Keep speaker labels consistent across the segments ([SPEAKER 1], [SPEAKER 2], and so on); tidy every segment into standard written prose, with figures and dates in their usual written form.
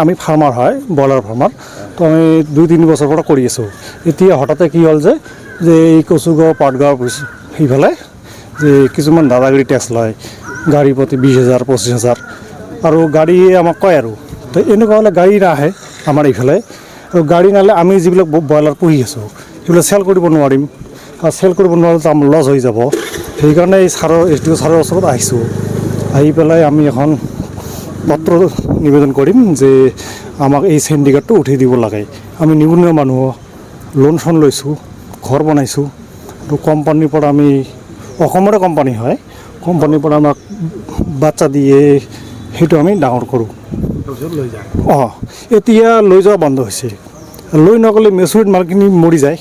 [SPEAKER 1] আমি ফাৰ্মাৰ হয়, broiler farmer. তো আমি 2-3 বছৰৰ পৰা কৰি আছোঁ। এতিয়া হঠাতে কি হ'ল যে এই কচুগাঁও পাটগাঁও সেইফালে যে কিছুমান দাদাগিৰি টেক্স লয়, গাড়ী প্ৰতি 20,000 25,000 আৰু গাড়ী আমাক কয় আৰু। তো এনেকুৱা হ'লে গাড়ী নাহে আমাৰ এইফালে। আৰু গাড়ী নাহিলে আমি যিবিলাক ব্ৰইলাৰ পুহি আছোঁ সেইবিলাক চেল কৰিব নোৱাৰিম, আৰু চেল কৰিব নোৱাৰিলে আমাৰ লছ হৈ যাব। সেইকাৰণে এই SDO ছাৰৰ ওচৰত আহিছোঁ। আহি পেলাই আমি এখন পত্ৰ নিবেদন কৰিম যে আমাক এই চিণ্ডিকেটটো উঠাই দিব লাগে। আমি নিবনুৱা মানুহ, লোন চোন লৈছোঁ, ঘৰ বনাইছোঁ। তো কোম্পানীৰ পৰা আমি অসমৰে কোম্পানী হয়, কোম্পানীৰ পৰা আমাক বাচ্চা দিয়ে, সেইটো আমি ডাঙৰ কৰোঁ। এতিয়া লৈ যোৱা বন্ধ হৈছে। লৈ নগ'লে মেচুৰিট মালখিনি মৰি যায়।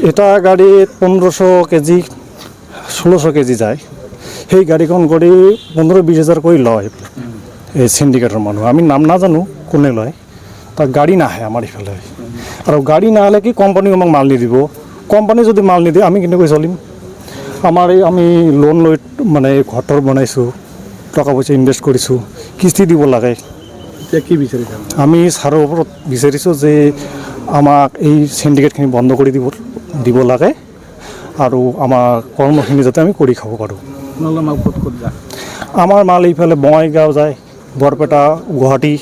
[SPEAKER 1] এটা গাড়ীত 1500 কেজি 1600 কেজি যায়। সেই গাড়ীখন কৰি 15-20,000 কৰি লয় এই চিণ্ডিকেটৰ মানুহ। আমি নাম নাজানো কোনে লয়। তাত গাড়ী নাহে আমাৰ ইফালে। আৰু গাড়ী নাহিলে কি কোম্পানীও আমাক মাল নিদিব। কোম্পানী যদি মাল নিদিয়ে আমি কেনেকৈ চলিম? আমি লোন লৈ মানে ঘৰ বনাইছোঁ, টকা পইচা ইনভেষ্ট কৰিছোঁ, কিস্তি দিব লাগে।
[SPEAKER 2] কি বিচাৰিছে?
[SPEAKER 1] আমি ছাৰৰ ওপৰত বিচাৰিছোঁ যে আমাক এই চিণ্ডিকেটখিনি বন্ধ কৰি দিব লাগে, আৰু আমাৰ কৰ্মখিনি যাতে আমি কৰি খাব পাৰোঁ। আমাৰ মাল এইফালে বঙাইগাঁও যায়, বৰপেটা, গুৱাহাটী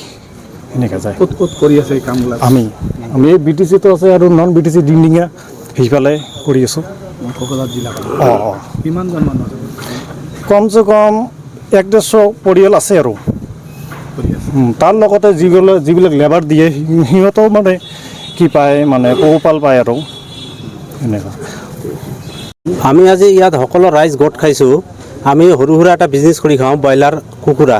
[SPEAKER 1] এনেকৈ যায়।
[SPEAKER 2] ক'ত কৰি আছে এই কামবিলাক? আমি
[SPEAKER 1] এই BTCতো আছে আৰু নন BTC ডিংডিঙা সেইফালে কৰি আছোঁ।
[SPEAKER 2] কিমানজন মানুহ আছে?
[SPEAKER 1] কমচে কম 150 পৰিয়াল আছে আৰু। তাৰ লগতে যিবিলাক লেবাৰ দিয়ে সিহঁতেও মানে কি পায়, মানে পোহপাল পায় আৰু এনেকুৱা।
[SPEAKER 3] আমি আজি ইয়াত সকলো ৰাইজ গোট খাইছোঁ। আমি সৰু সুৰা এটা বিজনেছ কৰি খাওঁ, ব্ৰইলাৰ কুকুৰা।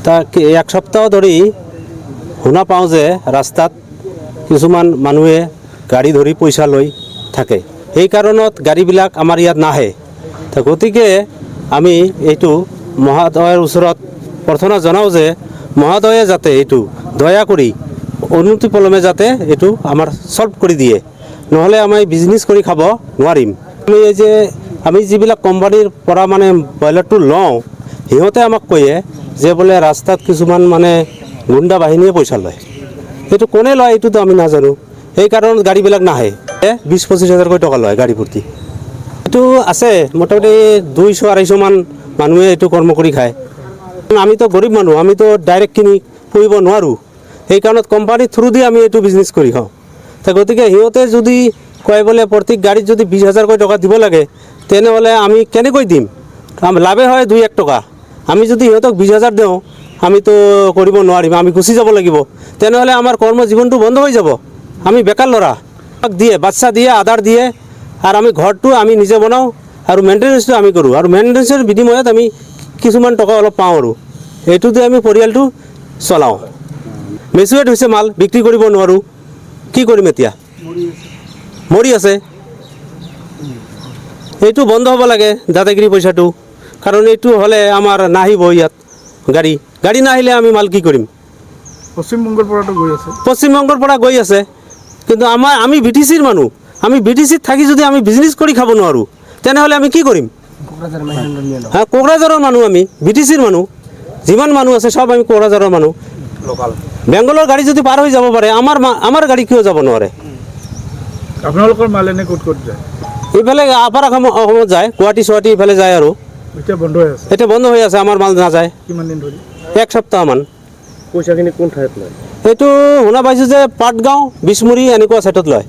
[SPEAKER 3] তাক 1 সপ্তাহ ধৰি শুনা পাওঁ যে ৰাস্তাত কিছুমান মানুহে গাড়ী ধৰি পইচা লৈ থাকে। সেই কাৰণত গাড়ীবিলাক আমাৰ ইয়াত নাহে। গতিকে আমি এইটো মহোদয়ৰ ওচৰত প্ৰাৰ্থনা জনাওঁ যে মহোদয়ে যাতে এইটো দয়া কৰি অনতিপলমে যাতে এইটো আমাৰ ছল্ভ কৰি দিয়ে, নহ'লে আমি বিজনেছ কৰি খাব নোৱাৰিম। আমি যিবিলাক কোম্পানীৰ পৰা মানে ব্ৰইলাৰটো লওঁ, সিহঁতে আমাক কয়ে যে বোলে ৰাস্তাত কিছুমান মানে গুণ্ডা বাহিনীয়ে পইচা লয়। এইটো কোনে লয় এইটোতো আমি নাজানো। সেই কাৰণত গাড়ীবিলাক নাহে। 20-25,000 টকা লয় গাড়ী প্ৰতি। এইটো আছে মোটামুটি 200-250 মান মানুহে এইটো কৰ্ম কৰি খায়। আমিতো গৰীব মানুহ, আমিতো ডাইৰেক্ট কিনি পুহিব নোৱাৰোঁ। সেই কাৰণত কোম্পানীৰ থ্ৰু দি আমি এইটো বিজনেছ কৰি খাওঁ। গতিকে সিহঁতে যদি কয় বোলে প্ৰত্যেক গাড়ীত যদি 20,000 টকা দিব লাগে, তেনেহ'লে আমি কেনেকৈ দিম? লাভে হয় 2-1 টকা। আমি যদি সিহঁতক 20,000 দিওঁ, আমিতো কৰিব নোৱাৰিম, আমি গুচি যাব লাগিব। তেনেহ'লে আমাৰ কৰ্মজীৱনটো বন্ধ হৈ যাব। আমি বেকাৰ ল'ৰা। দিয়ে বাচ্চা দিয়ে, আধাৰ দিয়ে, আৰু আমি ঘৰটো আমি নিজে বনাওঁ, আৰু মেইনটেনেঞ্চটো আমি কৰোঁ। আৰু মেইনটেনেঞ্চৰ বিনিময়ত আমি কিছুমান টকা অলপ পাওঁ, আৰু এইটোতে আমি পৰিয়ালটো চলাওঁ। মেচুৰেট হৈছে মাল, বিক্ৰী কৰিব নোৱাৰোঁ, কি কৰিম এতিয়া? মৰি আছে। এইটো বন্ধ হ'ব লাগে দাদাগিৰি পইচাটো, কাৰণ এইটো হ'লে আমাৰ নাহিব ইয়াত গাড়ী নাহিলে আমি মাল কি কৰিম?
[SPEAKER 2] পশ্চিমবংগৰ পৰাতো গৈ আছে।
[SPEAKER 3] পশ্চিমবংগৰ পৰা গৈ আছে, কিন্তু আমি BTCৰ মানুহ। আমি BTCত থাকি যদি আমি বিজনেছ কৰি খাব নোৱাৰোঁ, তেনেহ'লে আমি কি কৰিম? কোকৰাঝাৰৰ মানুহ, আমি BTCৰ মানুহ। যিমান মানুহ আছে চব আমি কোকৰাঝাৰৰ মানুহ। বেংগলৰ গাড়ী যদি পাৰ হৈ যাব পাৰে, আমাৰ গাড়ী কিয় যাব নোৱাৰে?
[SPEAKER 2] আপোনালোকৰ মাল এনে ক'ত যায়?
[SPEAKER 3] এইফালে আপাৰ অসমত যায়, গুৱাহাটী এইফালে যায়। আৰু
[SPEAKER 2] এতিয়া বন্ধ হৈ আছে?
[SPEAKER 3] এতিয়া বন্ধ হৈ আছে, আমাৰ মাল নাযায়।
[SPEAKER 2] কিমান দিন ধৰি?
[SPEAKER 3] 1 সপ্তাহমান।
[SPEAKER 2] পইচাখিনি কোন ঠাইত লয়?
[SPEAKER 3] এইটো শুনা পাইছোঁ যে পাটগাঁও, বিছমুৰী এনেকুৱা ছাইটত লয়।